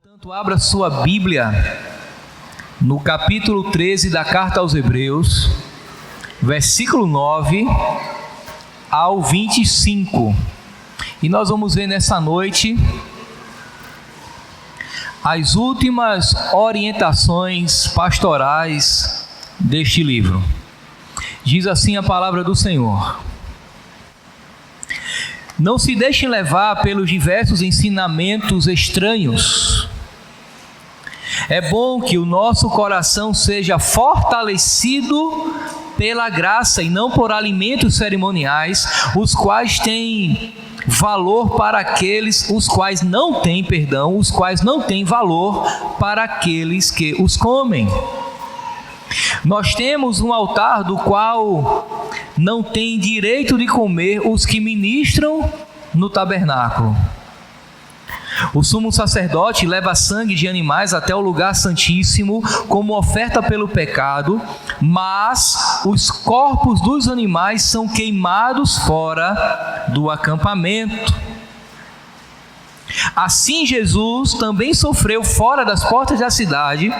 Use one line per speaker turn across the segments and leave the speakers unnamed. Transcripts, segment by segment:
Portanto, abra sua Bíblia no capítulo 13 da Carta aos Hebreus, versículo 9 ao 25. E nós vamos ver nessa noite as últimas orientações pastorais deste livro. Diz assim a palavra do Senhor: não se deixem levar pelos diversos ensinamentos estranhos. É bom que o nosso coração seja fortalecido pela graça e não por alimentos cerimoniais, os quais têm valor para aqueles, os quais não têm valor para aqueles que os comem. Nós temos um altar do qual não tem direito de comer os que ministram no tabernáculo. O sumo sacerdote leva sangue de animais até o lugar santíssimo como oferta pelo pecado, mas os corpos dos animais são queimados fora do acampamento. Assim Jesus também sofreu fora das portas da cidade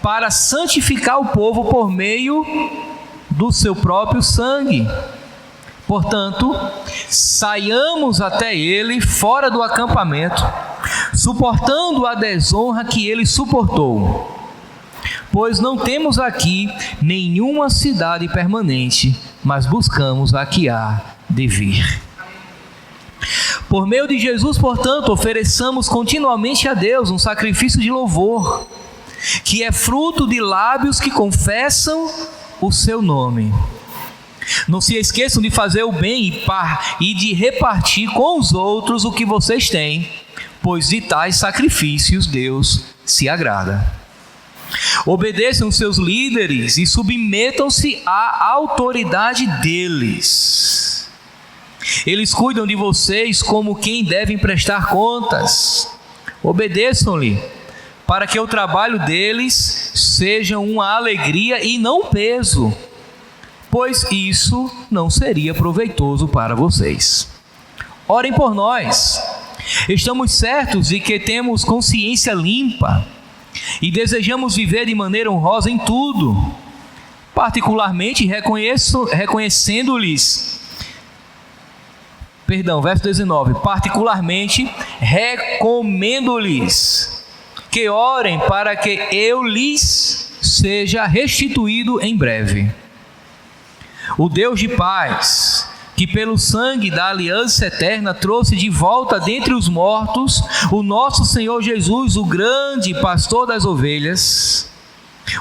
para santificar o povo por meio do seu próprio sangue. Portanto, saiamos até ele fora do acampamento, suportando a desonra que ele suportou. Pois não temos aqui nenhuma cidade permanente, mas buscamos a que há de vir. Por meio de Jesus, portanto, ofereçamos continuamente a Deus um sacrifício de louvor, que é fruto de lábios que confessam o seu nome. Não se esqueçam de fazer o bem e de repartir com os outros o que vocês têm, pois de tais sacrifícios Deus se agrada. Obedeçam seus líderes e submetam-se à autoridade deles. Eles cuidam de vocês como quem devem prestar contas. Obedeçam-lhe, para que o trabalho deles seja uma alegria e não um peso, pois isso não seria proveitoso para vocês. Orem por nós. Estamos certos de que temos consciência limpa e desejamos viver de maneira honrosa em tudo, particularmente verso 19, particularmente recomendo-lhes que orem para que eu lhes seja restituído em breve. O Deus de paz, que pelo sangue da aliança eterna trouxe de volta dentre os mortos o nosso Senhor Jesus, o grande pastor das ovelhas,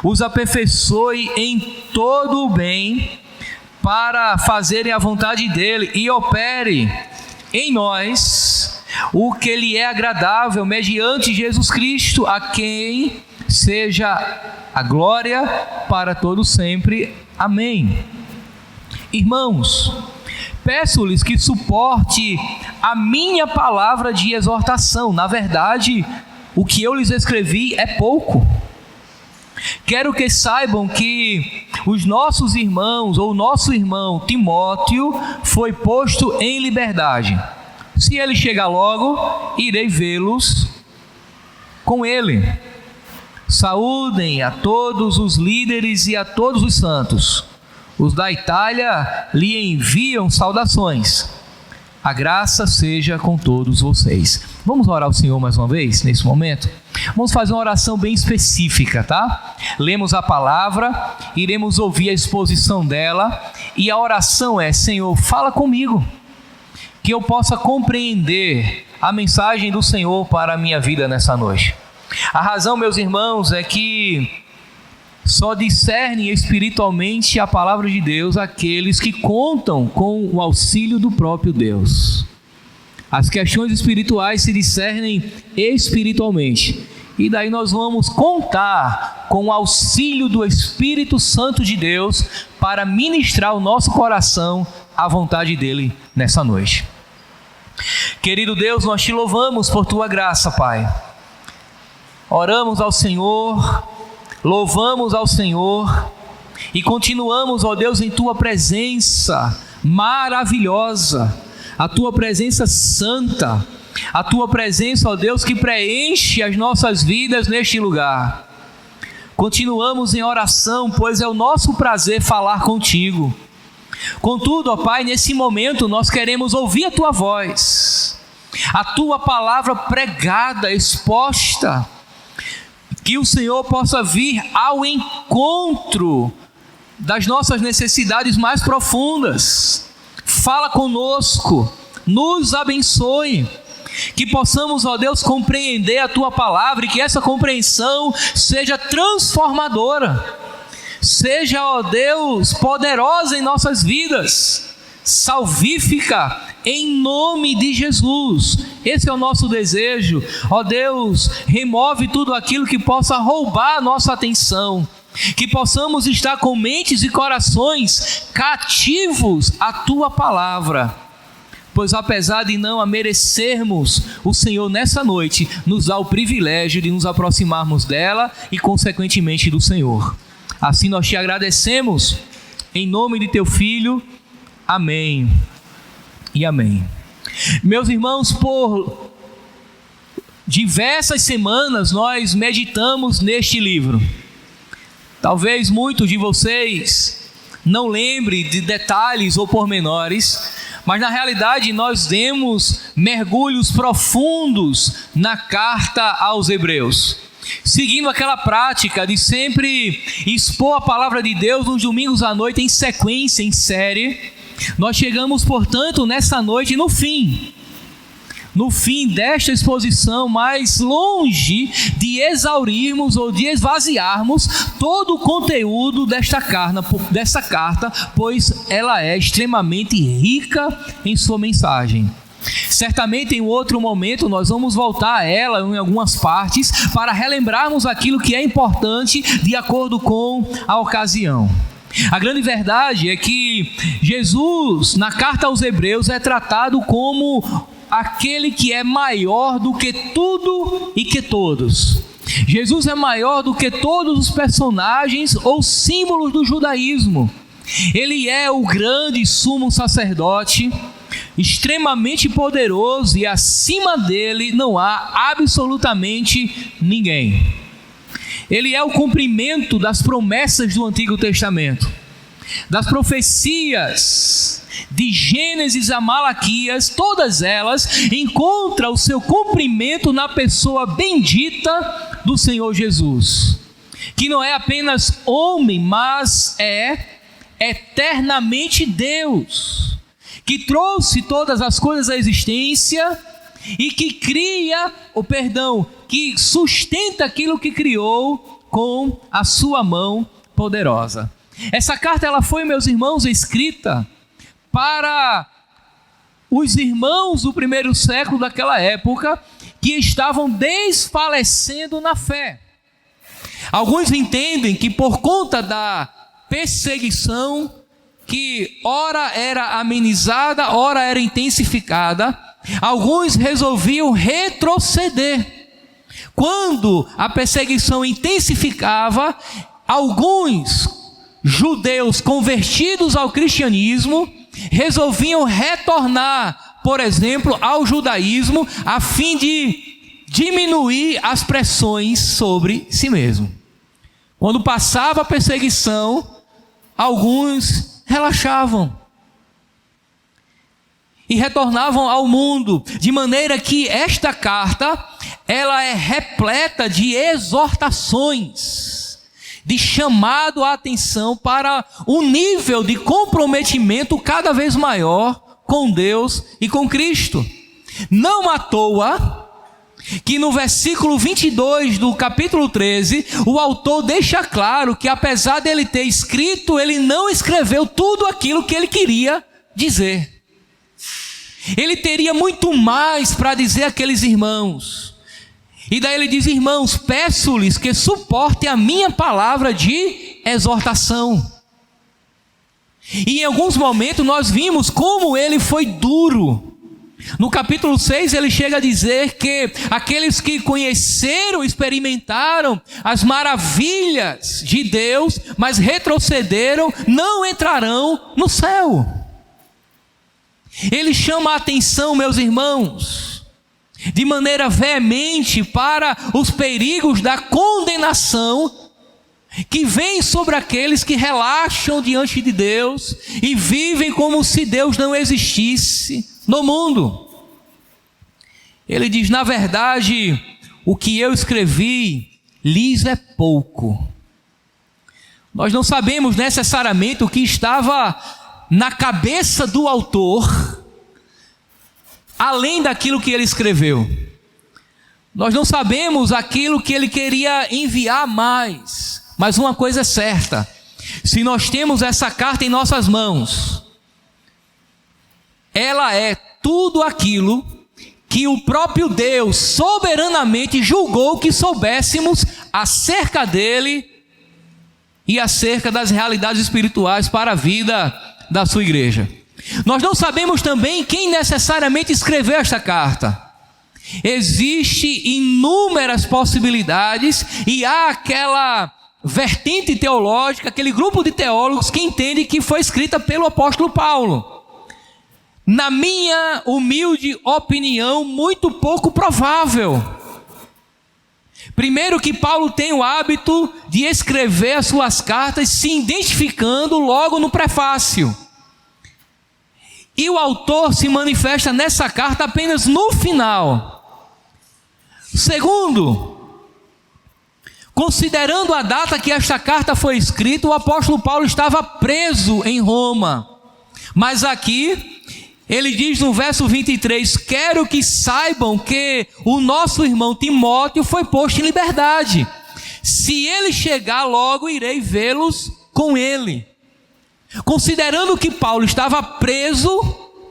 os aperfeiçoe em todo o bem para fazerem a vontade dele e opere em nós o que lhe é agradável mediante Jesus Cristo, a quem seja a glória para todos sempre. Amém. Irmãos, peço-lhes que suporte a minha palavra de exortação. Na verdade, o que eu lhes escrevi é pouco. Quero que saibam que os nossos irmãos, ou nosso irmão Timóteo, foi posto em liberdade. Se ele chegar logo, irei vê-los com ele. Saúdem a todos os líderes e a todos os santos. Os da Itália lhe enviam saudações. A graça seja com todos vocês. Vamos orar ao Senhor mais uma vez, nesse momento? Vamos fazer uma oração bem específica, tá? Lemos a palavra, iremos ouvir a exposição dela, e a oração é: Senhor, fala comigo, que eu possa compreender a mensagem do Senhor para a minha vida nessa noite. A razão, meus irmãos, é que só discernem espiritualmente a palavra de Deus aqueles que contam com o auxílio do próprio Deus. As questões espirituais se discernem espiritualmente, e daí nós vamos contar com o auxílio do Espírito Santo de Deus para ministrar o nosso coração à vontade dele nessa noite. Querido Deus, nós te louvamos por tua graça, Pai. Oramos ao Senhor, louvamos ao Senhor e continuamos, ó Deus, em tua presença maravilhosa, a tua presença santa, a tua presença, ó Deus, que preenche as nossas vidas neste lugar. Continuamos em oração, pois é o nosso prazer falar contigo. Contudo, ó Pai, nesse momento nós queremos ouvir a tua voz, a tua palavra pregada, exposta, que o Senhor possa vir ao encontro das nossas necessidades mais profundas. Fala conosco, nos abençoe, que possamos, ó Deus, compreender a tua palavra e que essa compreensão seja transformadora, seja, ó Deus, poderosa em nossas vidas, salvífica, em nome de Jesus. Esse é o nosso desejo. Ó Deus, remove tudo aquilo que possa roubar a nossa atenção, que possamos estar com mentes e corações cativos à tua palavra, pois apesar de não a merecermos, o Senhor nessa noite nos dá o privilégio de nos aproximarmos dela e consequentemente do Senhor. Assim nós te agradecemos, em nome de teu Filho. Amém e amém. Meus irmãos, por diversas semanas nós meditamos neste livro. Talvez muitos de vocês não lembrem de detalhes ou pormenores, mas na realidade nós demos mergulhos profundos na carta aos Hebreus, seguindo aquela prática de sempre expor a palavra de Deus nos domingos à noite em sequência, em série. Nós chegamos, portanto, nessa noite no fim desta exposição, mais longe de exaurirmos ou de esvaziarmos todo o conteúdo dessa carta, pois ela é extremamente rica em sua mensagem. Certamente em outro momento nós vamos voltar a ela em algumas partes para relembrarmos aquilo que é importante de acordo com a ocasião. A grande verdade é que Jesus, na carta aos Hebreus, é tratado como aquele que é maior do que tudo e que todos. Jesus é maior do que todos os personagens ou símbolos do judaísmo. Ele é o grande sumo sacerdote, extremamente poderoso, e acima dele não há absolutamente ninguém. Ele é o cumprimento das promessas do Antigo Testamento, das profecias de Gênesis a Malaquias. Todas elas encontram o seu cumprimento na pessoa bendita do Senhor Jesus, que não é apenas homem, mas é eternamente Deus, que trouxe todas as coisas à existência e que que sustenta aquilo que criou com a sua mão poderosa. Essa carta, ela foi, meus irmãos, escrita para os irmãos do primeiro século daquela época, que estavam desfalecendo na fé. Alguns entendem que por conta da perseguição, que ora era amenizada, ora era intensificada, alguns resolviam retroceder. Quando a perseguição intensificava, alguns judeus convertidos ao cristianismo resolviam retornar, por exemplo, ao judaísmo, a fim de diminuir as pressões sobre si mesmo. Quando passava a perseguição, alguns relaxavam e retornavam ao mundo, de maneira que esta carta, ela é repleta de exortações, de chamado à atenção para um nível de comprometimento cada vez maior com Deus e com Cristo. Não à toa que no versículo 22 do capítulo 13, o autor deixa claro que apesar dele ter escrito, ele não escreveu tudo aquilo que ele queria dizer. Ele teria muito mais para dizer àqueles irmãos. E daí ele diz: irmãos, peço-lhes que suportem a minha palavra de exortação. E em alguns momentos nós vimos como ele foi duro. No capítulo 6 ele chega a dizer que aqueles que conheceram, experimentaram as maravilhas de Deus, mas retrocederam, não entrarão no céu. Ele chama a atenção, meus irmãos, de maneira veemente para os perigos da condenação que vem sobre aqueles que relaxam diante de Deus e vivem como se Deus não existisse no mundo. Ele diz: na verdade, o que eu escrevi lhes é pouco. Nós não sabemos necessariamente o que estava na cabeça do autor, além daquilo que ele escreveu. Nós não sabemos aquilo que ele queria enviar mais. Mas uma coisa é certa: se nós temos essa carta em nossas mãos, ela é tudo aquilo que o próprio Deus soberanamente julgou que soubéssemos acerca dele e acerca das realidades espirituais para a vida da sua igreja. Nós não sabemos também quem necessariamente escreveu esta carta. Existem inúmeras possibilidades e há aquela vertente teológica, aquele grupo de teólogos que entende que foi escrita pelo apóstolo Paulo. Na minha humilde opinião, muito pouco provável. Primeiro, que Paulo tem o hábito de escrever as suas cartas se identificando logo no prefácio. E o autor se manifesta nessa carta apenas no final. Segundo, considerando a data que esta carta foi escrita, o apóstolo Paulo estava preso em Roma. Mas aqui ele diz no verso 23: quero que saibam que o nosso irmão Timóteo foi posto em liberdade. Se ele chegar, logo irei vê-los com ele. Considerando que Paulo estava preso,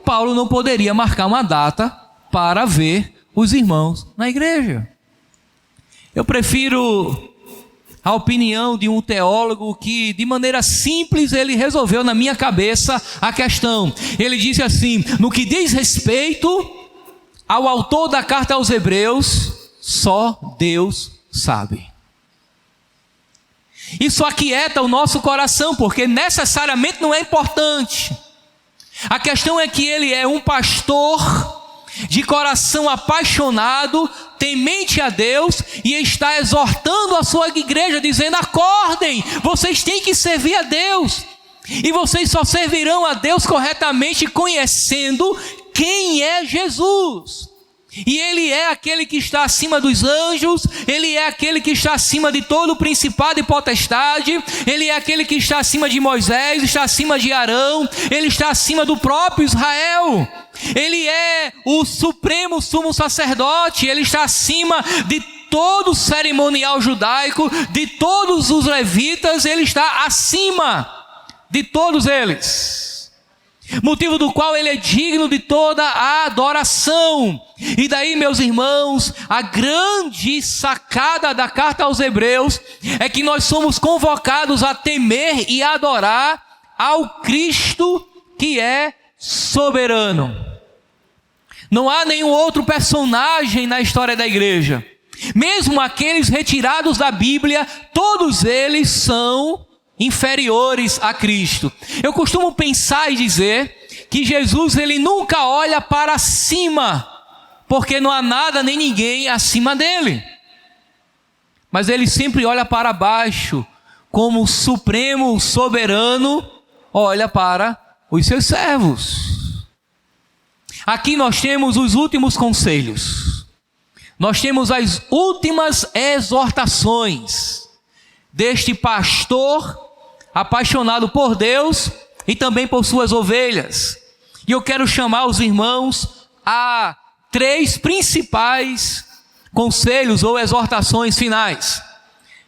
Paulo não poderia marcar uma data para ver os irmãos na igreja. Eu prefiro a opinião de um teólogo que, de maneira simples, ele resolveu na minha cabeça a questão. Ele disse assim: no que diz respeito ao autor da carta aos Hebreus, só Deus sabe. Isso aquieta o nosso coração, porque necessariamente não é importante. A questão é que ele é um pastor de coração apaixonado, temente a Deus, e está exortando a sua igreja, dizendo: acordem, vocês têm que servir a Deus, e vocês só servirão a Deus corretamente conhecendo quem é Jesus. E ele é aquele que está acima dos anjos, ele é aquele que está acima de todo o principado e potestade, ele é aquele que está acima de Moisés, está acima de Arão, ele está acima do próprio Israel. Ele é o supremo sumo sacerdote, ele está acima de todo o cerimonial judaico, de todos os levitas, ele está acima de todos eles. Motivo do qual ele é digno de toda a adoração. E daí, meus irmãos, a grande sacada da carta aos Hebreus é que nós somos convocados a temer e adorar ao Cristo que é soberano. Não há nenhum outro personagem na história da igreja. Mesmo aqueles retirados da Bíblia, todos eles são inferiores a Cristo. Eu costumo pensar e dizer que Jesus, ele nunca olha para cima, porque não há nada nem ninguém acima dele. Mas ele sempre olha para baixo, como o supremo soberano olha para os seus servos. Aqui nós temos os últimos conselhos. Nós temos as últimas exortações deste pastor apaixonado por Deus e também por suas ovelhas. E eu quero chamar os irmãos a 3 principais conselhos ou exortações finais.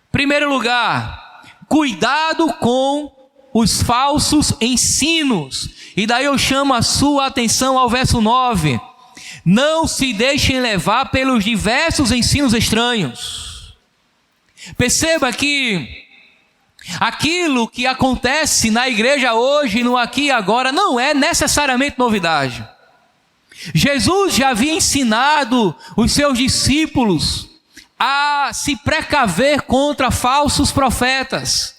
Em primeiro lugar, cuidado com os falsos ensinos. E daí eu chamo a sua atenção ao verso 9. Não se deixem levar pelos diversos ensinos estranhos. Perceba que aquilo que acontece na igreja hoje, no aqui e agora, não é necessariamente novidade. Jesus já havia ensinado os seus discípulos a se precaver contra falsos profetas.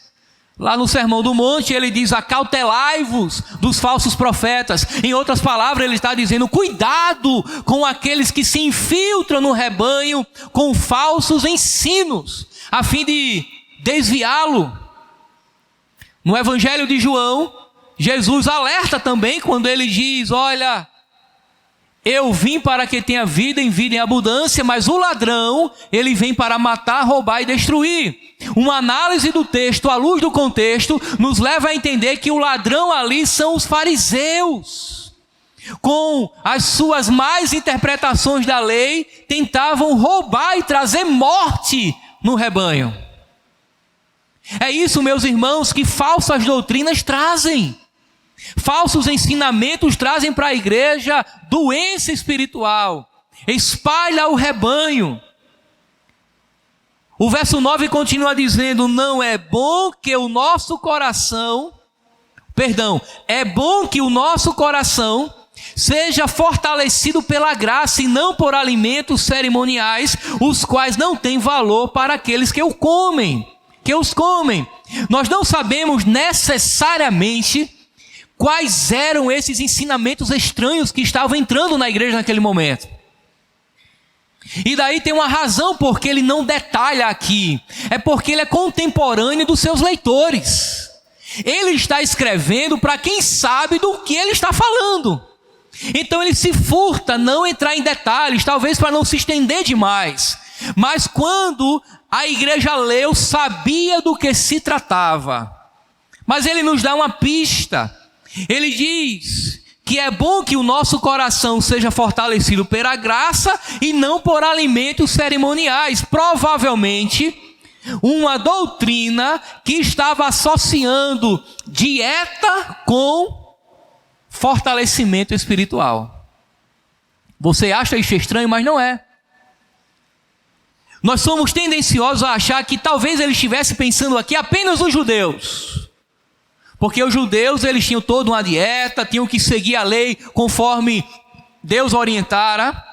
Lá no Sermão do Monte ele diz: acautelai-vos dos falsos profetas. Em outras palavras, ele está dizendo: cuidado com aqueles que se infiltram no rebanho com falsos ensinos, a fim de desviá-lo. No Evangelho de João, Jesus alerta também quando ele diz: olha, eu vim para que tenha vida em abundância, mas o ladrão, ele vem para matar, roubar e destruir. Uma análise do texto, à luz do contexto, nos leva a entender que o ladrão ali são os fariseus. Com as suas más interpretações da lei, tentavam roubar e trazer morte no rebanho. É isso, meus irmãos, que falsas doutrinas trazem. Falsos ensinamentos trazem para a igreja doença espiritual, espalha o rebanho. O verso 9 continua dizendo: é bom que o nosso coração seja fortalecido pela graça e não por alimentos cerimoniais, os quais não têm valor para aqueles que os comem. Nós não sabemos necessariamente quais eram esses ensinamentos estranhos que estavam entrando na igreja naquele momento. E daí tem uma razão porque ele não detalha aqui. É porque ele é contemporâneo dos seus leitores. Ele está escrevendo para quem sabe do que ele está falando. Então ele se furta não entrar em detalhes, talvez para não se estender demais. Mas quando a igreja leu, sabia do que se tratava. Mas ele nos dá uma pista. Ele diz que é bom que o nosso coração seja fortalecido pela graça e não por alimentos cerimoniais. Provavelmente uma doutrina que estava associando dieta com fortalecimento espiritual. Você acha isso estranho, mas não é. Nós somos tendenciosos a achar que talvez ele estivesse pensando aqui apenas nos judeus. Porque os judeus, eles tinham toda uma dieta, tinham que seguir a lei conforme Deus orientara.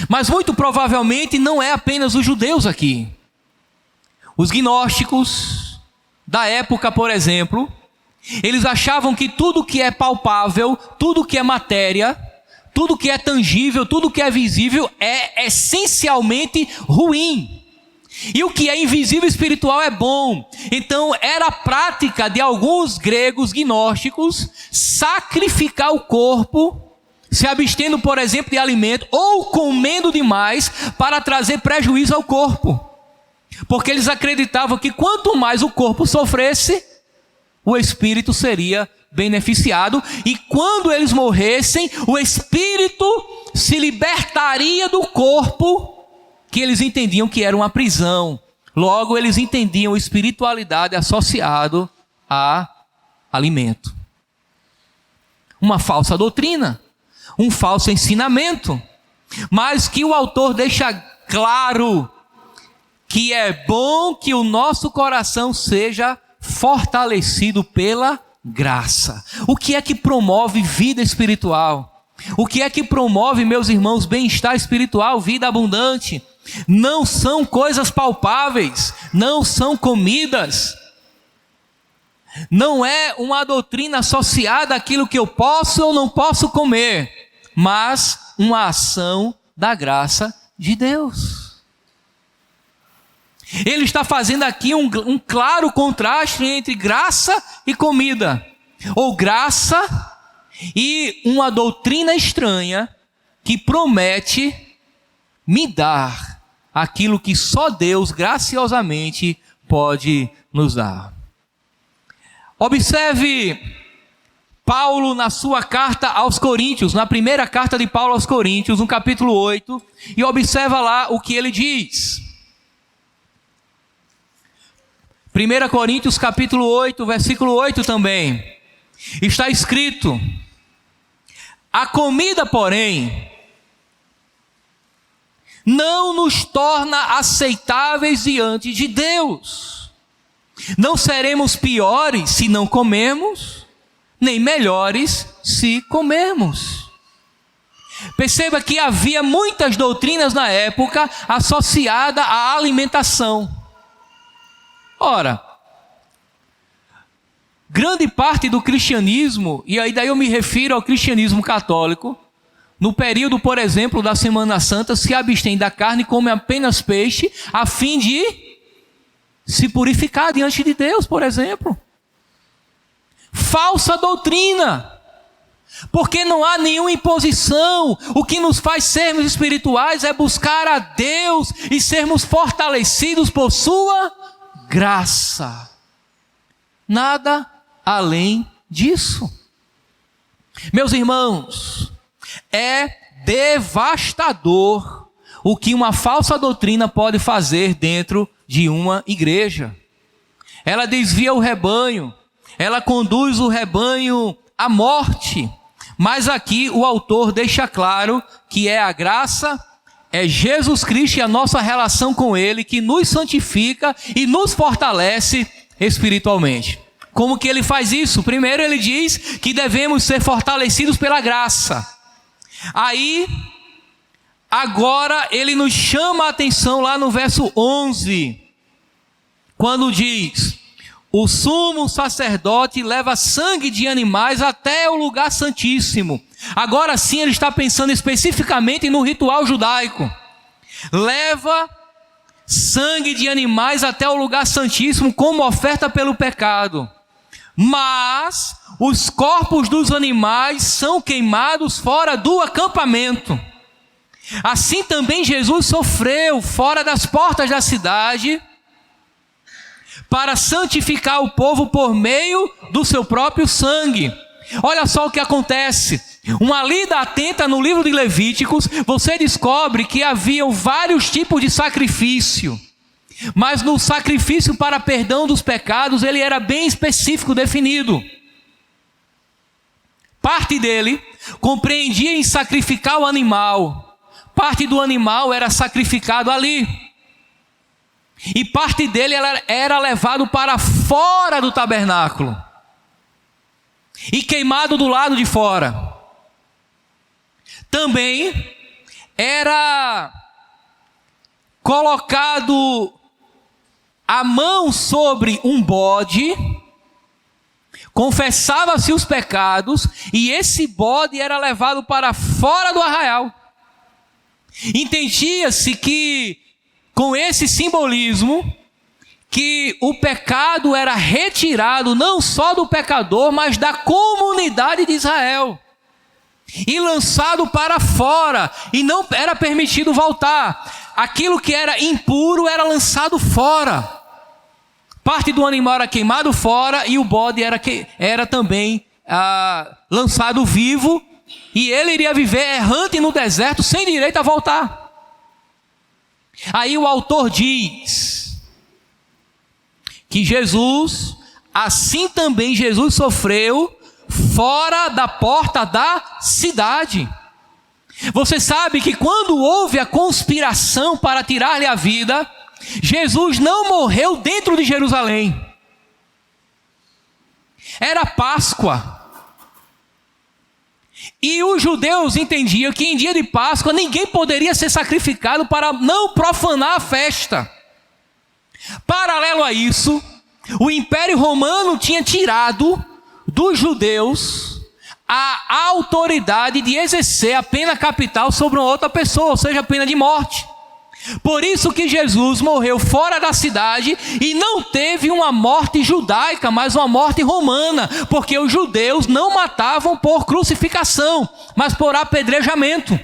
Mas muito provavelmente não é apenas os judeus aqui. Os gnósticos da época, por exemplo, eles achavam que tudo que é palpável, tudo que é matéria, tudo que é tangível, tudo que é visível é essencialmente ruim. E o que é invisível espiritual é bom. Então era a prática de alguns gregos gnósticos sacrificar o corpo, se abstendo, por exemplo, de alimento, ou comendo demais para trazer prejuízo ao corpo. Porque eles acreditavam que quanto mais o corpo sofresse, o espírito seria beneficiado. E quando eles morressem, o espírito se libertaria do corpo, que eles entendiam que era uma prisão. Logo, eles entendiam espiritualidade associado a alimento. Uma falsa doutrina, um falso ensinamento, mas que o autor deixa claro que é bom que o nosso coração seja fortalecido pela graça. O que é que promove vida espiritual? O que é que promove, meus irmãos, bem-estar espiritual, vida abundante? Não são coisas palpáveis, não são comidas, não é uma doutrina associada àquilo que eu posso ou não posso comer, mas uma ação da graça de Deus. Ele está fazendo aqui um claro contraste entre graça e comida, ou graça e uma doutrina estranha que promete me dar aquilo que só Deus graciosamente pode nos dar. Observe Paulo na sua carta aos Coríntios, na primeira carta de Paulo aos Coríntios, no capítulo 8, e observa lá o que ele diz. 1 Coríntios capítulo 8, versículo 8 também. Está escrito: a comida, porém, não nos torna aceitáveis diante de Deus. Não seremos piores se não comermos, nem melhores se comermos. Perceba que havia muitas doutrinas na época associadas à alimentação. Ora, grande parte do cristianismo, e aí daí eu me refiro ao cristianismo católico, no período, por exemplo, da Semana Santa, se abstém da carne e come apenas peixe, a fim de se purificar diante de Deus, por exemplo. Falsa doutrina. Porque não há nenhuma imposição. O que nos faz sermos espirituais é buscar a Deus e sermos fortalecidos por sua graça. Nada além disso. Meus irmãos, é devastador o que uma falsa doutrina pode fazer dentro de uma igreja. Ela desvia o rebanho, ela conduz o rebanho à morte. Mas aqui o autor deixa claro que é a graça, é Jesus Cristo e a nossa relação com Ele que nos santifica e nos fortalece espiritualmente. Como que ele faz isso? Primeiro ele diz que devemos ser fortalecidos pela graça. Aí, agora ele nos chama a atenção lá no verso 11, quando diz: o sumo sacerdote leva sangue de animais até o lugar santíssimo. Agora sim ele está pensando especificamente no ritual judaico. Leva sangue de animais até o lugar santíssimo como oferta pelo pecado. Mas os corpos dos animais são queimados fora do acampamento. Assim também Jesus sofreu fora das portas da cidade, para santificar o povo por meio do seu próprio sangue. Olha só o que acontece. Uma lida atenta no livro de Levíticos, você descobre que haviam vários tipos de sacrifício. Mas no sacrifício para perdão dos pecados, ele era bem específico, definido. Parte dele compreendia em sacrificar o animal. Parte do animal era sacrificado ali. E parte dele era levado para fora do tabernáculo e queimado do lado de fora. Também era colocado a mão sobre um bode, confessava-se os pecados e esse bode era levado para fora do arraial. Entendia-se que com esse simbolismo, que o pecado era retirado não só do pecador, mas da comunidade de Israel. E lançado para fora, e não era permitido voltar. Aquilo que era impuro era lançado fora. Parte do animal era queimado fora, e o bode era também lançado vivo, e ele iria viver errante no deserto, sem direito a voltar. Aí o autor diz que Jesus, assim também Jesus sofreu fora da porta da cidade. Você sabe que quando houve a conspiração para tirar-lhe a vida, Jesus não morreu dentro de Jerusalém. Era Páscoa. E os judeus entendiam que em dia de Páscoa ninguém poderia ser sacrificado para não profanar a festa. Paralelo a isso, o Império Romano tinha tirado dos judeus a autoridade de exercer a pena capital sobre uma outra pessoa, ou seja, a pena de morte. Por isso que Jesus morreu fora da cidade e não teve uma morte judaica, mas uma morte romana, porque os judeus não matavam por crucificação, mas por apedrejamento.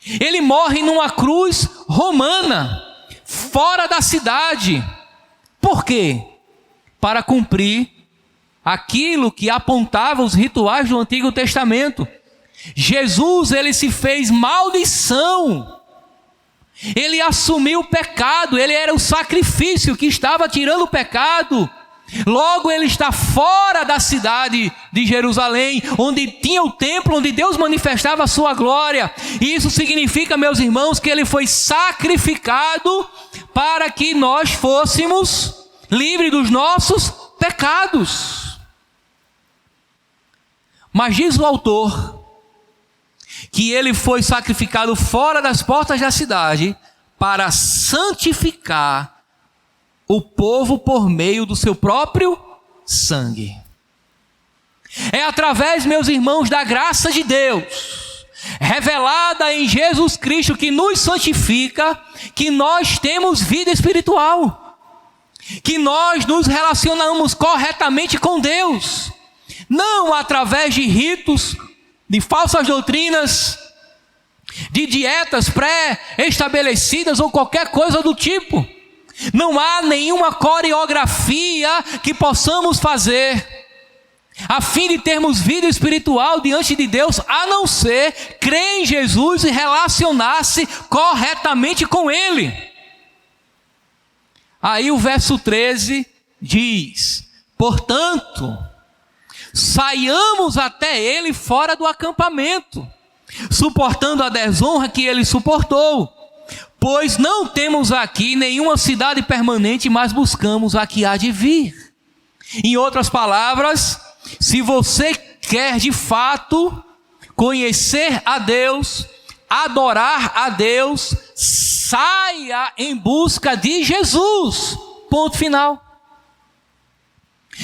Ele morre numa cruz romana, fora da cidade. Por quê? Para cumprir aquilo que apontava os rituais do Antigo Testamento. Jesus, ele se fez maldição. Ele assumiu o pecado, ele era o sacrifício que estava tirando o pecado. Logo ele está fora da cidade de Jerusalém, onde tinha o templo, onde Deus manifestava a sua glória. E isso significa, meus irmãos, que ele foi sacrificado para que nós fôssemos livres dos nossos pecados. Mas diz o autor que ele foi sacrificado fora das portas da cidade para santificar o povo por meio do seu próprio sangue. É através, meus irmãos, da graça de Deus, revelada em Jesus Cristo, que nos santifica, que nós temos vida espiritual, que nós nos relacionamos corretamente com Deus, não através de ritos, de falsas doutrinas, de dietas pré-estabelecidas ou qualquer coisa do tipo. Não há nenhuma coreografia que possamos fazer a fim de termos vida espiritual diante de Deus, a não ser crer em Jesus e relacionar-se corretamente com Ele. Aí o verso 13 diz: portanto, saiamos até ele fora do acampamento, suportando a desonra que ele suportou, pois não temos aqui nenhuma cidade permanente, mas buscamos a que há de vir. Em outras palavras, se você quer de fato conhecer a Deus, adorar a Deus, saia em busca de Jesus. Ponto final.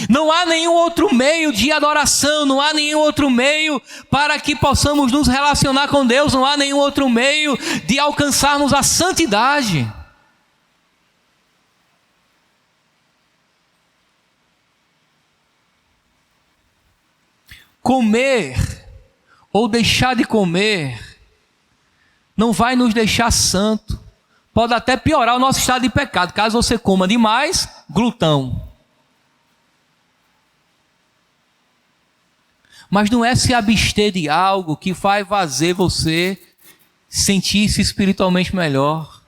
Não há nenhum outro meio de adoração, não há nenhum outro meio para que possamos nos relacionar com Deus, não há nenhum outro meio de alcançarmos a santidade. Comer ou deixar de comer não vai nos deixar santo. Pode até piorar o nosso estado de pecado, caso você coma demais, glutão. Mas não é se abster de algo que vai fazer você sentir-se espiritualmente melhor.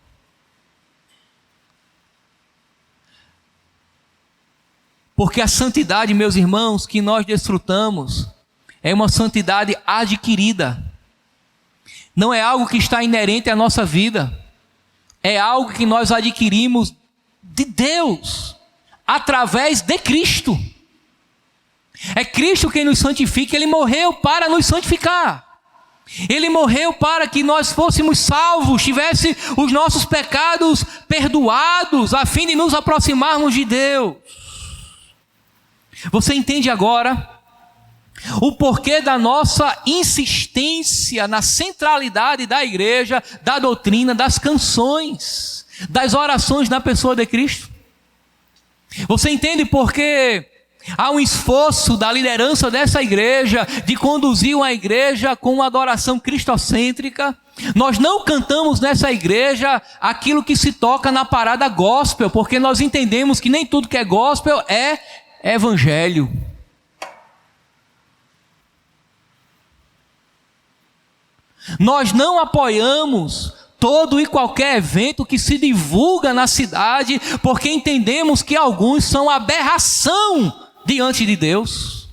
Porque a santidade, meus irmãos, que nós desfrutamos, é uma santidade adquirida. Não é algo que está inerente à nossa vida. É algo que nós adquirimos de Deus, através de Cristo. É Cristo quem nos santifica, Ele morreu para nos santificar. Ele morreu para que nós fôssemos salvos, tivesse os nossos pecados perdoados, a fim de nos aproximarmos de Deus. Você entende agora o porquê da nossa insistência na centralidade da igreja, da doutrina, das canções, das orações na pessoa de Cristo? Você entende por que há um esforço da liderança dessa igreja de conduzir uma igreja com uma adoração cristocêntrica? Nós não cantamos nessa igreja aquilo que se toca na parada gospel, porque nós entendemos que nem tudo que é gospel é evangelho. Nós não apoiamos todo e qualquer evento que se divulga na cidade, porque entendemos que alguns são aberração diante de Deus.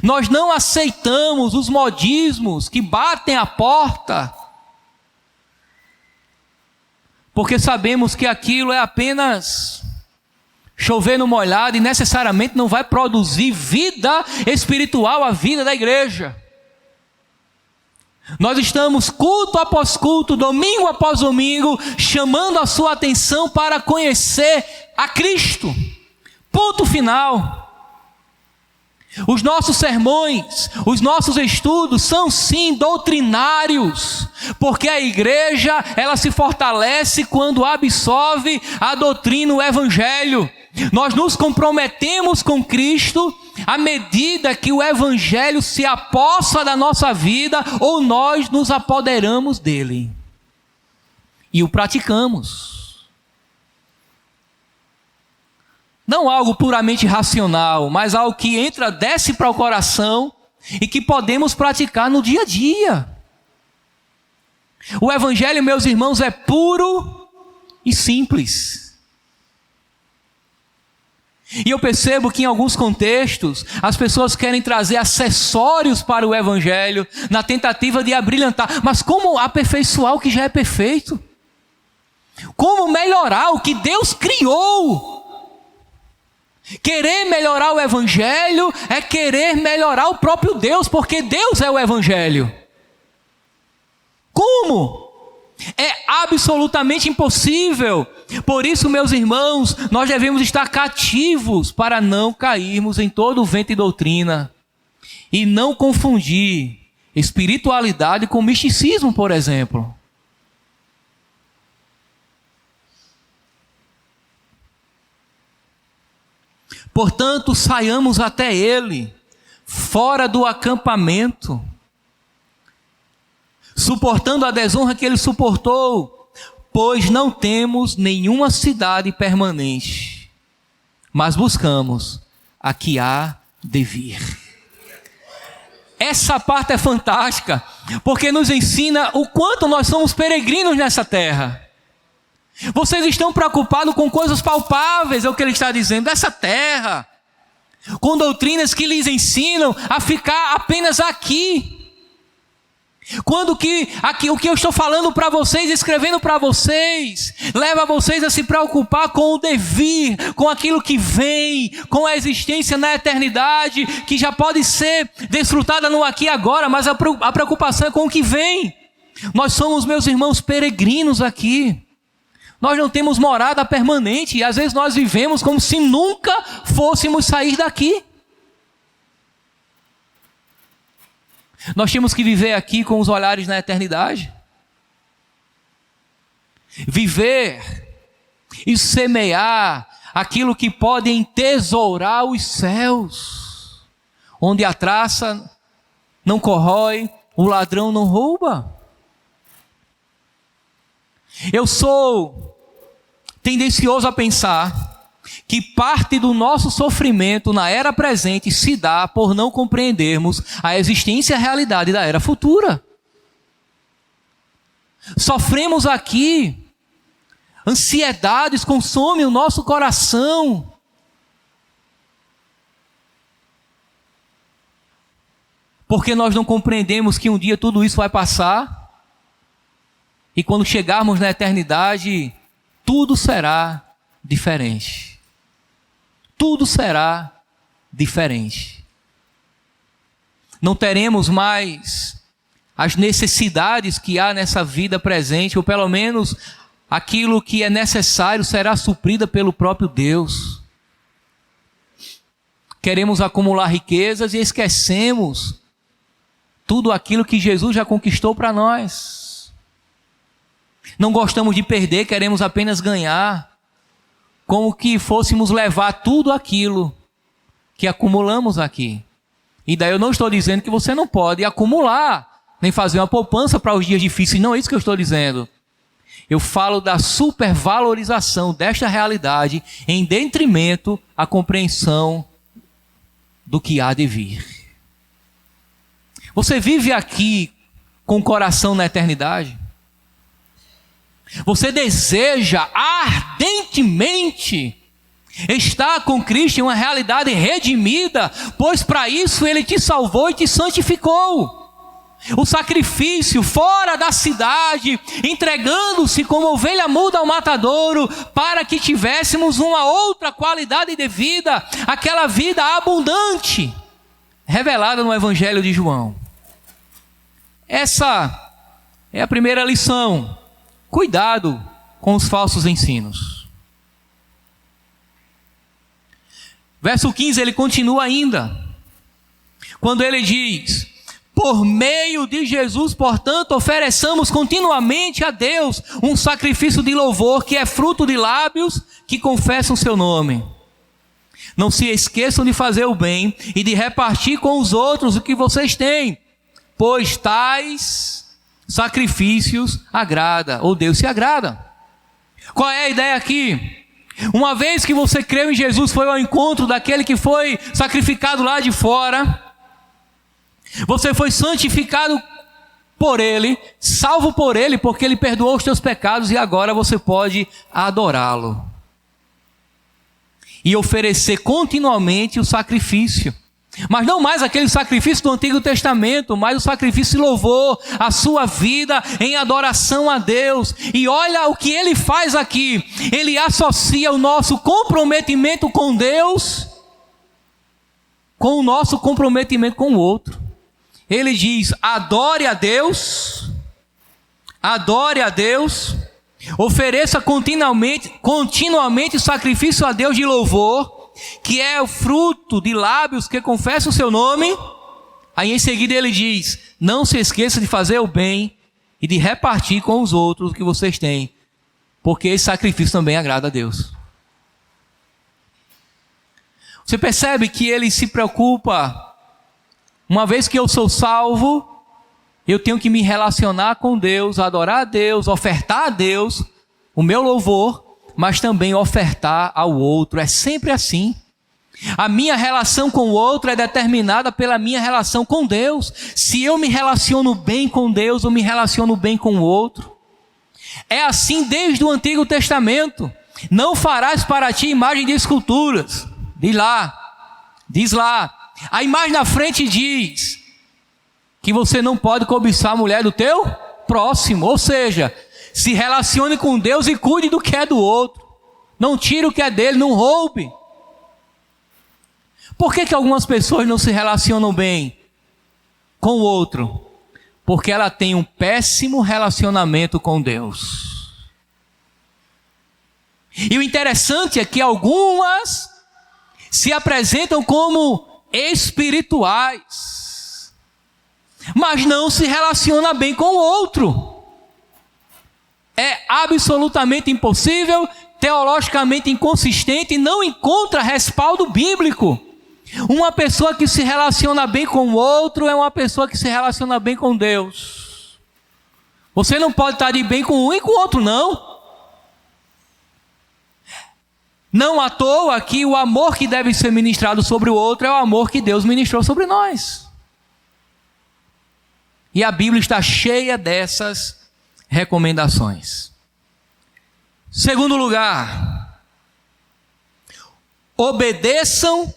Nós não aceitamos os modismos que batem a porta, porque sabemos que aquilo é apenas chover no molhado e necessariamente não vai produzir vida espiritual à vida da igreja. Nós estamos culto após culto, domingo após domingo, chamando a sua atenção para conhecer a Cristo. Ponto final. Os nossos sermões, os nossos estudos são sim doutrinários, porque a igreja, ela se fortalece quando absorve a doutrina, o evangelho. Nós nos comprometemos com Cristo à medida que o evangelho se apossa da nossa vida ou nós nos apoderamos dele e o praticamos. Não algo puramente racional, mas algo que entra, desce para o coração e que podemos praticar no dia a dia. O evangelho, meus irmãos, é puro e simples. E eu percebo que em alguns contextos as pessoas querem trazer acessórios para o evangelho na tentativa de abrilhantar. Mas como aperfeiçoar o que já é perfeito? Como melhorar o que Deus criou? Querer melhorar o evangelho é querer melhorar o próprio Deus, porque Deus é o evangelho. Como? É absolutamente impossível. Por isso, meus irmãos, nós devemos estar cativos para não cairmos em todo o vento e doutrina. E não confundir espiritualidade com misticismo, por exemplo. Portanto, saiamos até ele, fora do acampamento, suportando a desonra que ele suportou, pois não temos nenhuma cidade permanente, mas buscamos a que há de vir. Essa parte é fantástica, porque nos ensina o quanto nós somos peregrinos nessa terra. Vocês estão preocupados com coisas palpáveis, é o que ele está dizendo, dessa terra, com doutrinas que lhes ensinam a ficar apenas aqui. Quando que aqui, o que eu estou falando para vocês, escrevendo para vocês, leva vocês a se preocupar com o devir, com aquilo que vem, com a existência na eternidade, que já pode ser desfrutada no aqui e agora, mas a preocupação é com o que vem. Nós somos, meus irmãos, peregrinos aqui. Nós não temos morada permanente e às vezes nós vivemos como se nunca fôssemos sair daqui. Nós temos que viver aqui com os olhares na eternidade. Viver e semear aquilo que pode entesourar os céus, onde a traça não corrói, o ladrão não rouba. Eu sou tendencioso a pensar que parte do nosso sofrimento na era presente se dá por não compreendermos a existência e a realidade da era futura. Sofremos aqui, ansiedades consomem o nosso coração. Porque nós não compreendemos que um dia tudo isso vai passar. E quando chegarmos na eternidade, tudo será diferente. Tudo será diferente. Não teremos mais as necessidades que há nessa vida presente, ou pelo menos aquilo que é necessário será suprida pelo próprio Deus. Queremos acumular riquezas e esquecemos tudo aquilo que Jesus já conquistou para nós. Não gostamos de perder, queremos apenas ganhar. Como que fôssemos levar tudo aquilo que acumulamos aqui. E daí eu não estou dizendo que você não pode acumular, nem fazer uma poupança para os dias difíceis, não é isso que eu estou dizendo. Eu falo da supervalorização desta realidade em detrimento à compreensão do que há de vir. Você vive aqui com o coração na eternidade? Você deseja ardentemente estar com Cristo em uma realidade redimida, pois para isso Ele te salvou e te santificou. O sacrifício fora da cidade, entregando-se como ovelha muda ao matadouro, para que tivéssemos uma outra qualidade de vida, aquela vida abundante, revelada no Evangelho de João. Essa é a primeira lição. Cuidado com os falsos ensinos. Verso 15, ele continua ainda. Quando ele diz: por meio de Jesus, portanto, ofereçamos continuamente a Deus um sacrifício de louvor, que é fruto de lábios que confessam o seu nome. Não se esqueçam de fazer o bem e de repartir com os outros o que vocês têm, pois tais sacrifícios agrada, ou Deus se agrada. Qual é a ideia aqui? Uma vez que você creu em Jesus, foi ao encontro daquele que foi sacrificado lá de fora, você foi santificado por Ele, salvo por Ele, porque Ele perdoou os teus pecados, e agora você pode adorá-lo e oferecer continuamente o sacrifício. Mas não mais aquele sacrifício do Antigo Testamento, mas o sacrifício de louvor, a sua vida em adoração a Deus. E olha o que ele faz aqui. Ele associa o nosso comprometimento com Deus com o nosso comprometimento com o outro. Ele diz: adore a Deus adore a Deus, ofereça continuamente sacrifício a Deus de louvor, que é o fruto de lábios que confessam o seu nome. Aí em seguida ele diz: não se esqueça de fazer o bem e de repartir com os outros o que vocês têm, porque esse sacrifício também agrada a Deus. Você percebe que ele se preocupa, uma vez que eu sou salvo, eu tenho que me relacionar com Deus, adorar a Deus, ofertar a Deus o meu louvor, mas também ofertar ao outro. É sempre assim. A minha relação com o outro é determinada pela minha relação com Deus. Se eu me relaciono bem com Deus, eu me relaciono bem com o outro. É assim desde o Antigo Testamento. Não farás para ti imagem de esculturas. Diz lá. A imagem na frente diz que você não pode cobiçar a mulher do teu próximo. Ou seja, se relacione com Deus e cuide do que é do outro. Não tire o que é dele, não roube. Por que algumas pessoas não se relacionam bem com o outro? Porque ela tem um péssimo relacionamento com Deus. E o interessante é que algumas se apresentam como espirituais, mas não se relacionam bem com o outro. É absolutamente impossível, teologicamente inconsistente e não encontra respaldo bíblico. Uma pessoa que se relaciona bem com o outro é uma pessoa que se relaciona bem com Deus. Você não pode estar de bem com um e com o outro, não. Não à toa que o amor que deve ser ministrado sobre o outro é o amor que Deus ministrou sobre nós. E a Bíblia está cheia dessas recomendações. Segundo lugar, obedeçam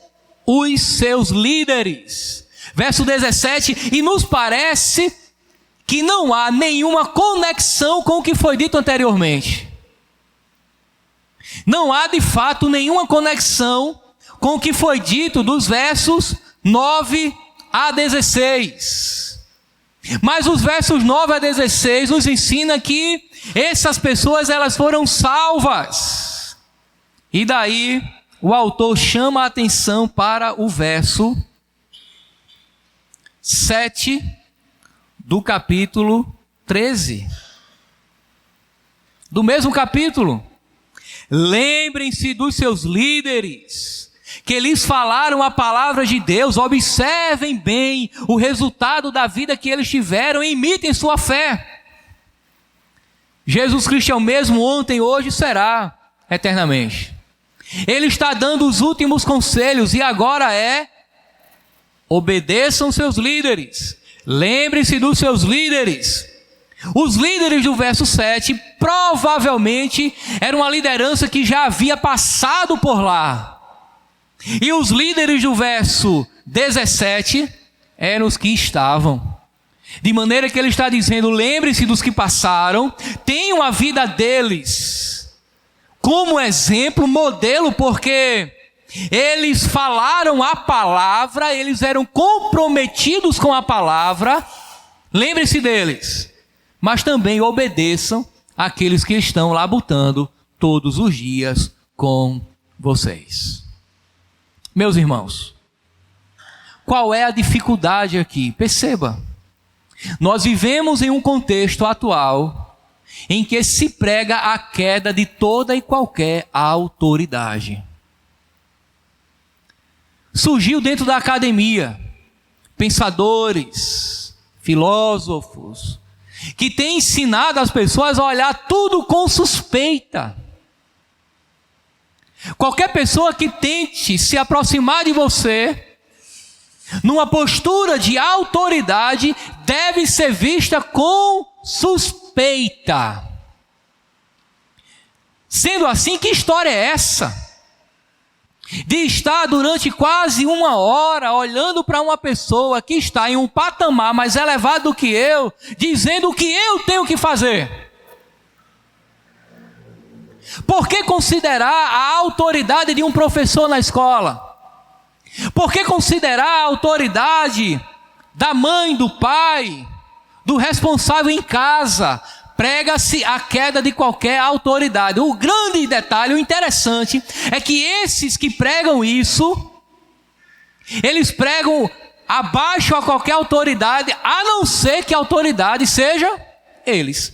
os seus líderes. Verso 17, e nos parece que não há nenhuma conexão com o que foi dito anteriormente. Não há de fato nenhuma conexão com o que foi dito dos versos 9 a 16. Mas os versos 9 a 16 nos ensina que essas pessoas elas foram salvas. E daí o autor chama a atenção para o verso 7 do capítulo 13. Do mesmo capítulo. Lembrem-se dos seus líderes, que lhes falaram a palavra de Deus. Observem bem o resultado da vida que eles tiveram e imitem sua fé. Jesus Cristo é o mesmo ontem, hoje e será eternamente. Ele está dando os últimos conselhos e agora obedeçam seus líderes. Lembrem-se dos seus líderes. Os líderes do verso 7 provavelmente eram uma liderança que já havia passado por lá. E os líderes do verso 17 eram os que estavam. De maneira que ele está dizendo, lembre-se dos que passaram, tenham a vida deles como exemplo, modelo, porque eles falaram a palavra, eles eram comprometidos com a palavra. Lembre-se deles, mas também obedeçam àqueles que estão labutando todos os dias com vocês. Meus irmãos, qual é a dificuldade aqui? Perceba, nós vivemos em um contexto atual em que se prega a queda de toda e qualquer autoridade. Surgiu dentro da academia pensadores, filósofos, que têm ensinado as pessoas a olhar tudo com suspeita. Qualquer pessoa que tente se aproximar de você, numa postura de autoridade, deve ser vista com suspeita. Sendo assim, que história é essa? De estar durante quase 1 hora olhando para uma pessoa que está em um patamar mais elevado do que eu, dizendo o que eu tenho que fazer. Por que considerar a autoridade de um professor na escola? Por que considerar a autoridade da mãe, do pai, do responsável em casa, prega-se a queda de qualquer autoridade. O grande detalhe, o interessante, é que esses que pregam isso, eles pregam abaixo a qualquer autoridade, a não ser que a autoridade seja eles.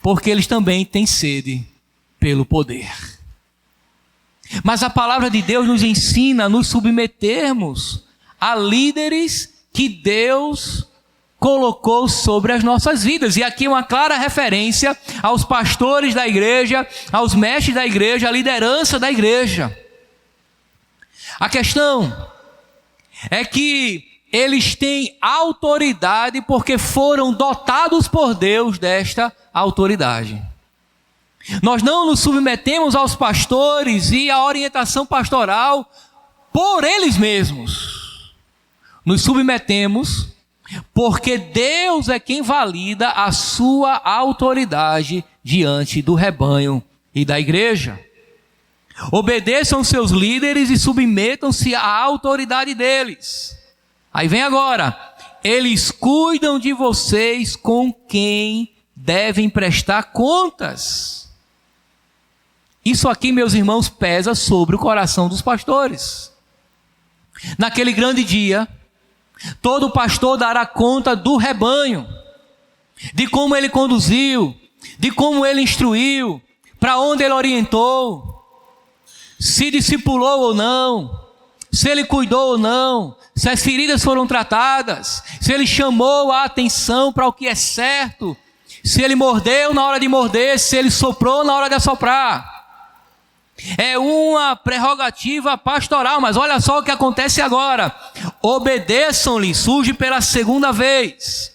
Porque eles também têm sede pelo poder. Mas a palavra de Deus nos ensina a nos submetermos a líderes que Deus colocou sobre as nossas vidas. E aqui uma clara referência aos pastores da igreja, aos mestres da igreja, à liderança da igreja. A questão é que eles têm autoridade porque foram dotados por Deus desta autoridade. Nós não nos submetemos aos pastores e à orientação pastoral por eles mesmos. Nos submetemos porque Deus é quem valida a sua autoridade diante do rebanho e da igreja. Obedeçam seus líderes e submetam-se à autoridade deles. Aí vem agora, eles cuidam de vocês com quem devem prestar contas. Isso aqui, meus irmãos, pesa sobre o coração dos pastores. Naquele grande dia, todo pastor dará conta do rebanho, de como ele conduziu, de como ele instruiu, para onde ele orientou, se discipulou ou não, se ele cuidou ou não, se as feridas foram tratadas, se ele chamou a atenção para o que é certo, se ele mordeu na hora de morder, se ele soprou na hora de assoprar. É uma prerrogativa pastoral, mas olha só o que acontece agora. Obedeçam-lhe, surge pela segunda vez,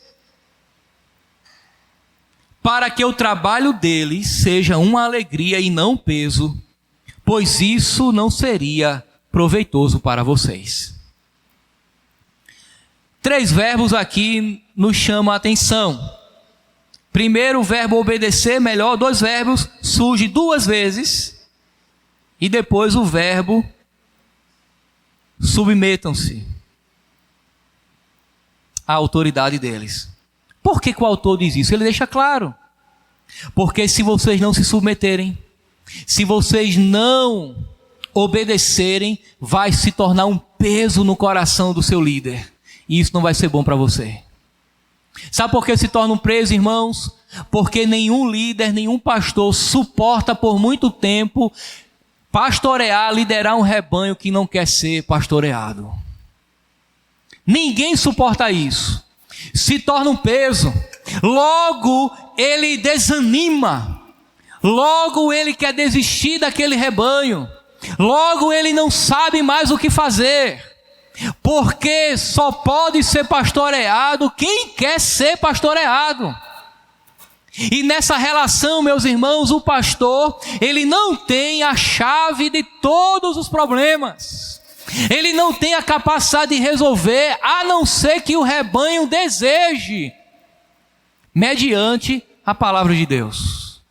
para que o trabalho deles seja uma alegria e não peso, pois isso não seria proveitoso para vocês. 3 verbos aqui nos chamam a atenção. Primeiro, o verbo obedecer, melhor, 2 verbos, surge 2 vezes. E depois o verbo submetam-se à autoridade deles. Por que o autor diz isso? Ele deixa claro. Porque se vocês não se submeterem, se vocês não obedecerem, vai se tornar um peso no coração do seu líder. E isso não vai ser bom para você. Sabe por que se torna um peso, irmãos? Porque nenhum líder, nenhum pastor suporta por muito tempo pastorear, liderar um rebanho que não quer ser pastoreado. Ninguém suporta isso. Se torna um peso. Logo ele desanima. Logo ele quer desistir daquele rebanho. Logo ele não sabe mais o que fazer. Porque só pode ser pastoreado quem quer ser pastoreado. E nessa relação, meus irmãos, o pastor, ele não tem a chave de todos os problemas. Ele não tem a capacidade de resolver, a não ser que o rebanho deseje, mediante a palavra de Deus.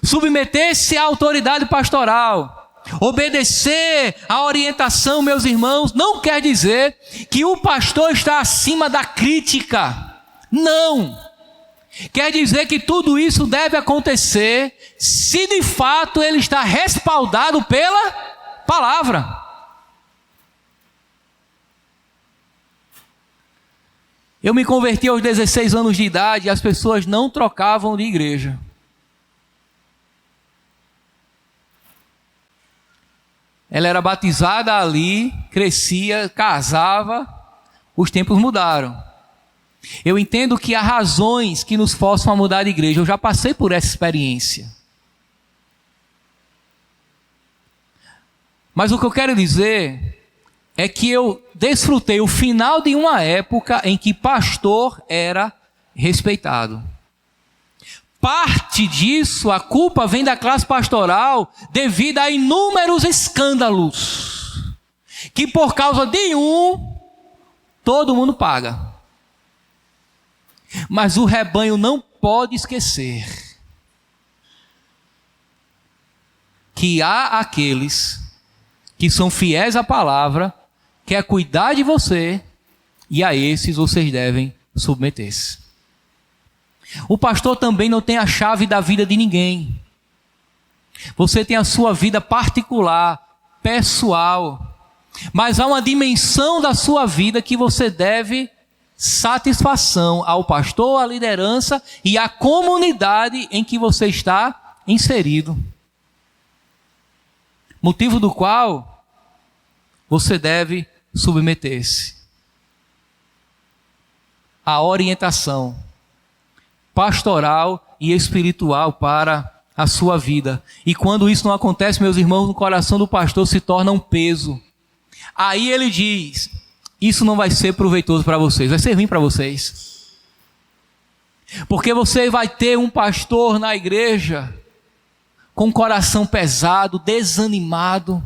Submeter-se à autoridade pastoral, obedecer à orientação, meus irmãos, não quer dizer que o pastor está acima da crítica. Não. Quer dizer que tudo isso deve acontecer se de fato ele está respaldado pela palavra. Eu me converti aos 16 anos de idade e as pessoas não trocavam de igreja. Ela era batizada ali, crescia, casava, os tempos mudaram. Eu entendo que há razões que nos forçam a mudar de igreja. Eu já passei por essa experiência. Mas o que eu quero dizer é que eu desfrutei o final de uma época em que pastor era respeitado. Parte disso, a culpa vem da classe pastoral devido a inúmeros escândalos que por causa de um, todo mundo paga. Mas o rebanho não pode esquecer que há aqueles que são fiéis à palavra, quer cuidar de você, e a esses vocês devem submeter-se. O pastor também não tem a chave da vida de ninguém. Você tem a sua vida particular, pessoal. Mas há uma dimensão da sua vida que você deve satisfação ao pastor, à liderança e à comunidade em que você está inserido. Motivo do qual você deve submeter-se à orientação pastoral e espiritual para a sua vida. E quando isso não acontece, meus irmãos, no coração do pastor se torna um peso. Aí ele diz: isso não vai ser proveitoso para vocês, vai ser ruim para vocês. Porque você vai ter um pastor na igreja com o coração pesado, desanimado.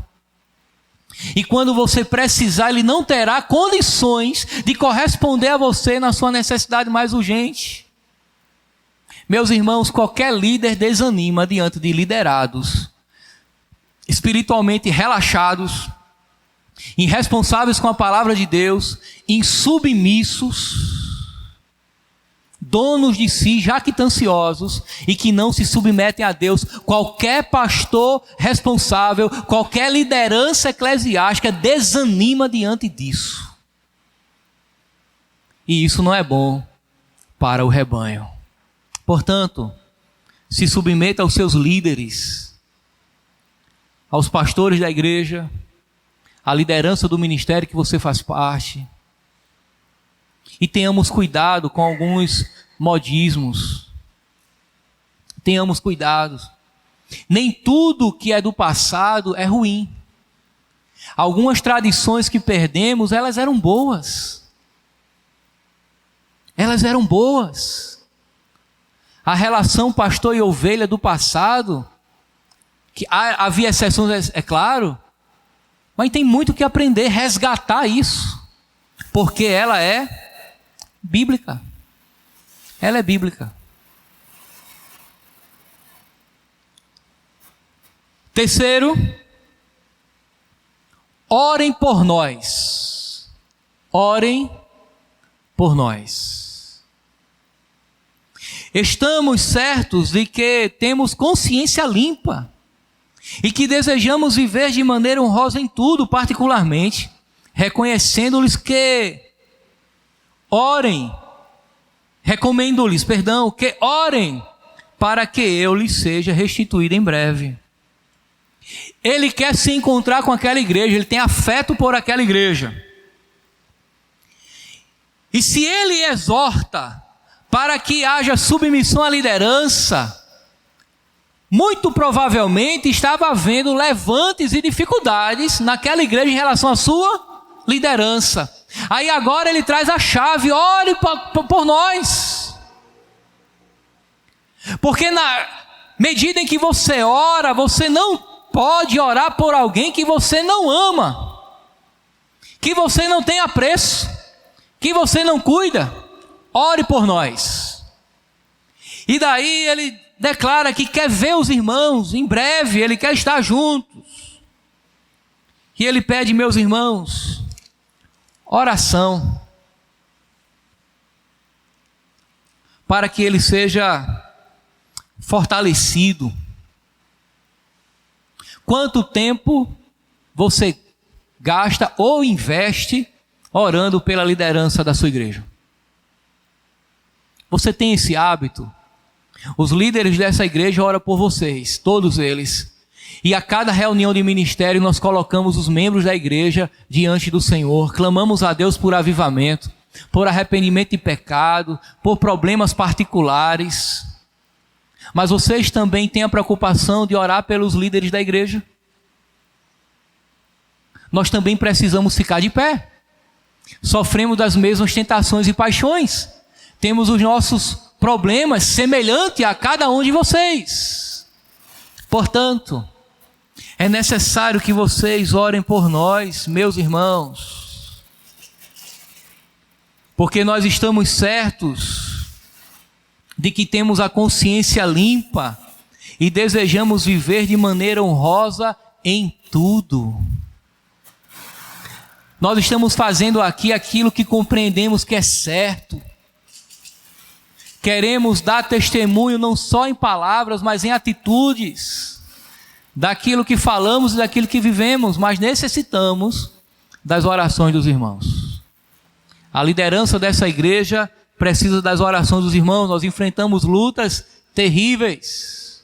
E quando você precisar, ele não terá condições de corresponder a você na sua necessidade mais urgente. Meus irmãos, qualquer líder desanima diante de liderados espiritualmente relaxados, irresponsáveis com a palavra de Deus, insubmissos, donos de si, jactanciosos e que não se submetem a Deus. Qualquer pastor responsável, qualquer liderança eclesiástica desanima diante disso. E isso não é bom para o rebanho. Portanto, se submeta aos seus líderes, aos pastores da igreja, à liderança do ministério que você faz parte. E tenhamos cuidado com alguns modismos. Tenhamos cuidado. Nem tudo que é do passado é ruim. Algumas tradições que perdemos, elas eram boas. Elas eram boas. A relação pastor e ovelha do passado, que havia exceções, é claro, mas tem muito que aprender, resgatar isso, porque ela é bíblica. Ela é bíblica. Terceiro, orem por nós. Orem por nós. Estamos certos de que temos consciência limpa e que desejamos viver de maneira honrosa em tudo, particularmente, reconhecendo-lhes que recomendo-lhes, que orem para que eu lhes seja restituído em breve. Ele quer se encontrar com aquela igreja, ele tem afeto por aquela igreja. E se ele exorta para que haja submissão à liderança, muito provavelmente estava havendo levantes e dificuldades naquela igreja em relação à sua liderança. Aí agora ele traz a chave: ore por nós. Porque na medida em que você ora, você não pode orar por alguém que você não ama, que você não tem apreço, que você não cuida. Ore por nós. E daí ele declara que quer ver os irmãos em breve, ele quer estar juntos. E ele pede, meus irmãos, oração, para que ele seja fortalecido. Quanto tempo você gasta ou investe orando pela liderança da sua igreja? Você tem esse hábito? Os líderes dessa igreja oram por vocês, todos eles. E a cada reunião de ministério nós colocamos os membros da igreja diante do Senhor. Clamamos a Deus por avivamento, por arrependimento de pecado, por problemas particulares. Mas vocês também têm a preocupação de orar pelos líderes da igreja? Nós também precisamos ficar de pé. Sofremos das mesmas tentações e paixões. Temos os nossos problemas semelhantes a cada um de vocês. Portanto, é necessário que vocês orem por nós, meus irmãos, porque nós estamos certos de que temos a consciência limpa e desejamos viver de maneira honrosa em tudo. Nós estamos fazendo aqui aquilo que compreendemos que é certo, queremos dar testemunho não só em palavras, mas em atitudes, daquilo que falamos e daquilo que vivemos, mas necessitamos das orações dos irmãos. A liderança dessa igreja precisa das orações dos irmãos. Nós enfrentamos lutas terríveis,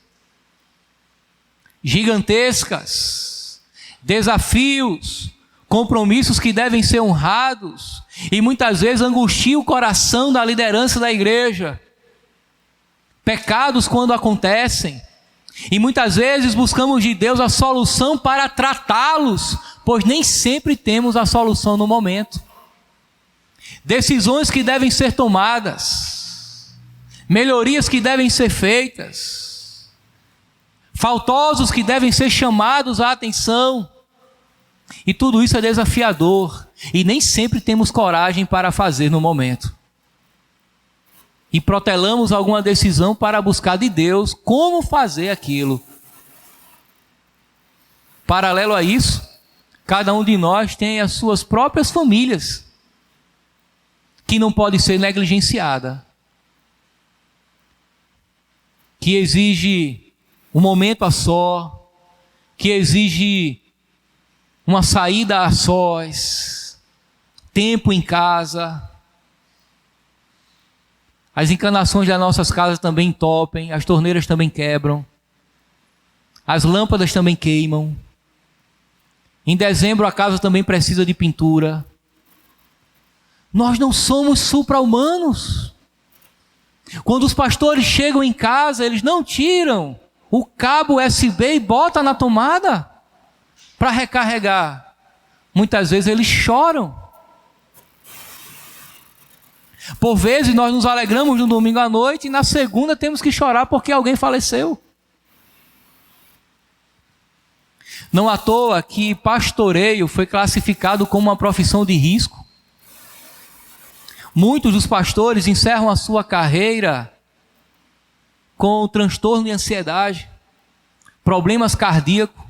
gigantescas, desafios, compromissos que devem ser honrados, e muitas vezes angustia o coração da liderança da igreja. Pecados quando acontecem, e muitas vezes buscamos de Deus a solução para tratá-los, pois nem sempre temos a solução no momento. Decisões que devem ser tomadas, melhorias que devem ser feitas, faltosos que devem ser chamados à atenção, e tudo isso é desafiador, e nem sempre temos coragem para fazer no momento. E protelamos alguma decisão para buscar de Deus como fazer aquilo. Paralelo a isso, cada um de nós tem as suas próprias famílias, que não pode ser negligenciada, que exige um momento a só, que exige uma saída a sós, tempo em casa. As encanações das nossas casas também entopem, as torneiras também quebram, as lâmpadas também queimam. Em dezembro a casa também precisa de pintura. Nós não somos supra-humanos. Quando os pastores chegam em casa, eles não tiram o cabo USB e botam na tomada para recarregar. Muitas vezes eles choram. Por vezes nós nos alegramos no domingo à noite e na segunda temos que chorar porque alguém faleceu. Não à toa que pastoreio foi classificado como uma profissão de risco. Muitos dos pastores encerram a sua carreira com transtorno de ansiedade, problemas cardíacos,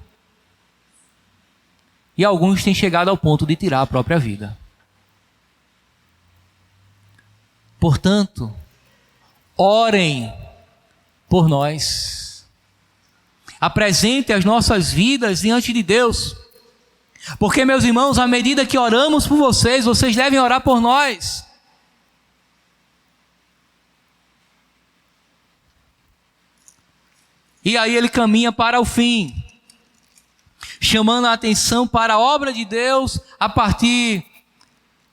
e alguns têm chegado ao ponto de tirar a própria vida. Portanto, orem por nós. Apresentem as nossas vidas diante de Deus. Porque, meus irmãos, à medida que oramos por vocês, vocês devem orar por nós. E aí ele caminha para o fim, chamando a atenção para a obra de Deus a partir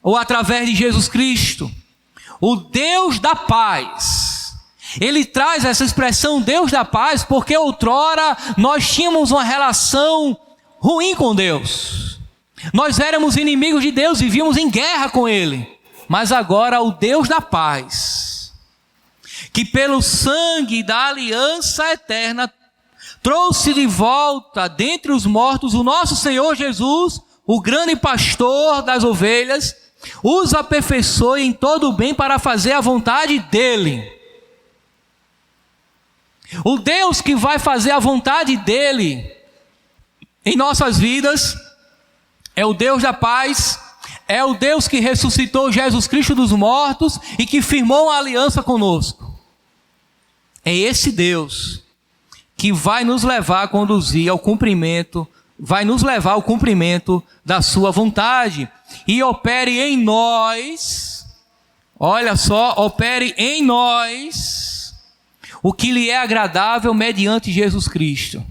ou através de Jesus Cristo. O Deus da paz. Ele traz essa expressão Deus da paz porque outrora nós tínhamos uma relação ruim com Deus. Nós éramos inimigos de Deus, vivíamos em guerra com Ele. Mas agora o Deus da paz, que pelo sangue da aliança eterna trouxe de volta dentre os mortos o nosso Senhor Jesus, o grande pastor das ovelhas, os aperfeiçoe em todo o bem para fazer a vontade dEle. O Deus que vai fazer a vontade dEle em nossas vidas é o Deus da paz, é o Deus que ressuscitou Jesus Cristo dos mortos e que firmou uma aliança conosco. É esse Deus que vai nos levar a conduzir ao cumprimento, vai nos levar ao cumprimento da sua vontade. E opere em nós, olha só, opere em nós o que lhe é agradável mediante Jesus Cristo,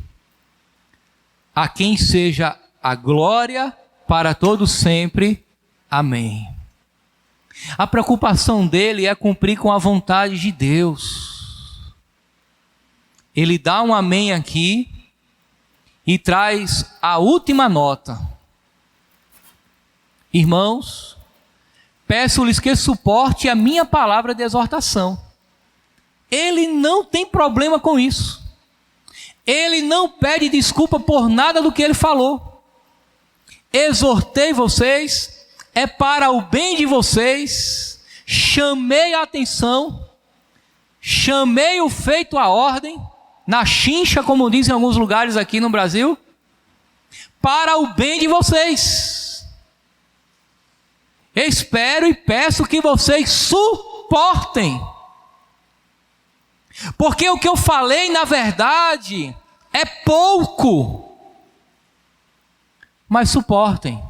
a quem seja a glória para todos sempre. Amém. A preocupação dele é cumprir com a vontade de Deus. Ele dá um amém aqui e traz a última nota. Irmãos, peço-lhes que suporte a minha palavra de exortação. Ele não tem problema com isso. Ele não pede desculpa por nada do que ele falou. Exortei vocês, é para o bem de vocês, chamei a atenção, chamei o feito à ordem, na chincha, como dizem em alguns lugares aqui no Brasil, para o bem de vocês. Espero e peço que vocês suportem Porque o que eu falei, na verdade, é pouco. Mas suportem.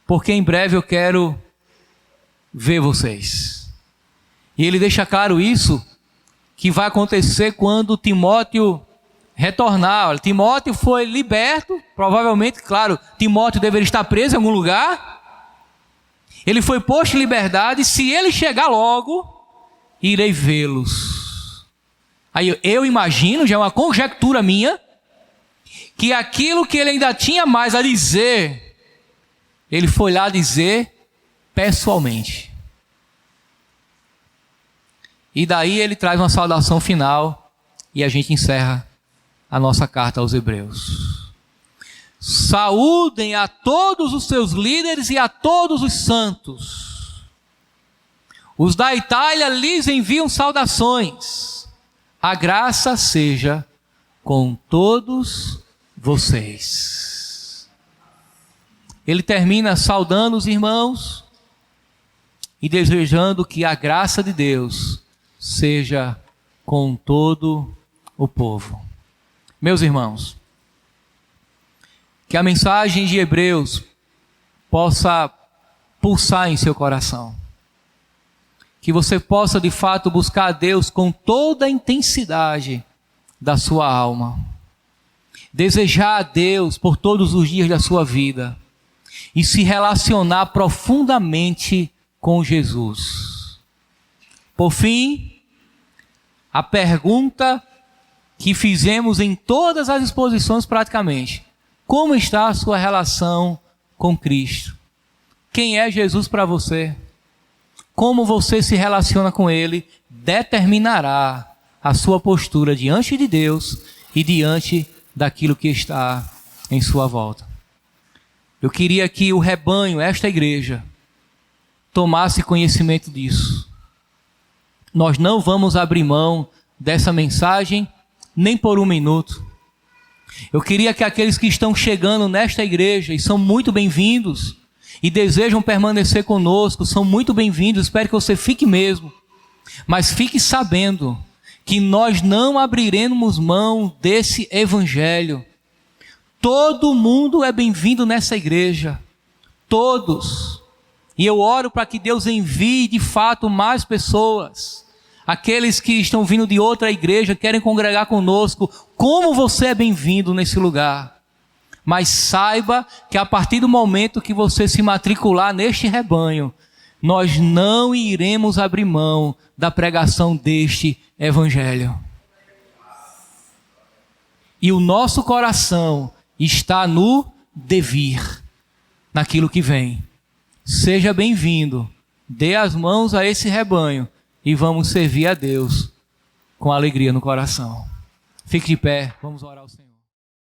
Porque em breve eu quero ver vocês. E ele deixa claro isso, que vai acontecer quando Timóteo retornar. Timóteo foi liberto, provavelmente, claro, Timóteo deveria estar preso em algum lugar. Ele foi posto em liberdade. Se ele chegar logo, irei vê-los. Aí eu imagino, já é uma conjectura minha, que aquilo que ele ainda tinha mais a dizer, ele foi lá dizer pessoalmente. E daí ele traz uma saudação final e a gente encerra a nossa carta aos Hebreus. Saúdem a todos os seus líderes e a todos os santos. Os da Itália lhes enviam saudações. A graça seja com todos vocês. Ele termina saudando os irmãos e desejando que a graça de Deus seja com todo o povo. Meus irmãos, que a mensagem de Hebreus possa pulsar em seu coração. Que você possa de fato buscar a Deus com toda a intensidade da sua alma. Desejar a Deus por todos os dias da sua vida. E se relacionar profundamente com Jesus. Por fim, a pergunta que fizemos em todas as exposições praticamente. Como está a sua relação com Cristo? Quem é Jesus para você? Como você se relaciona com Ele determinará a sua postura diante de Deus e diante daquilo que está em sua volta. Eu queria que o rebanho, esta igreja, tomasse conhecimento disso. Nós não vamos abrir mão dessa mensagem nem por um minuto. Eu queria que aqueles que estão chegando nesta igreja e são muito bem-vindos e desejam permanecer conosco, são muito bem-vindos, espero que você fique mesmo. Mas fique sabendo que nós não abriremos mão desse evangelho. Todo mundo é bem-vindo nessa igreja. Todos. E eu oro para que Deus envie de fato mais pessoas. Aqueles que estão vindo de outra igreja, querem congregar conosco. Como você é bem-vindo nesse lugar. Mas saiba que a partir do momento que você se matricular neste rebanho, nós não iremos abrir mão da pregação deste evangelho. E o nosso coração está no devir, naquilo que vem. Seja bem-vindo, dê as mãos a esse rebanho e vamos servir a Deus com alegria no coração. Fique de pé, vamos orar ao Senhor.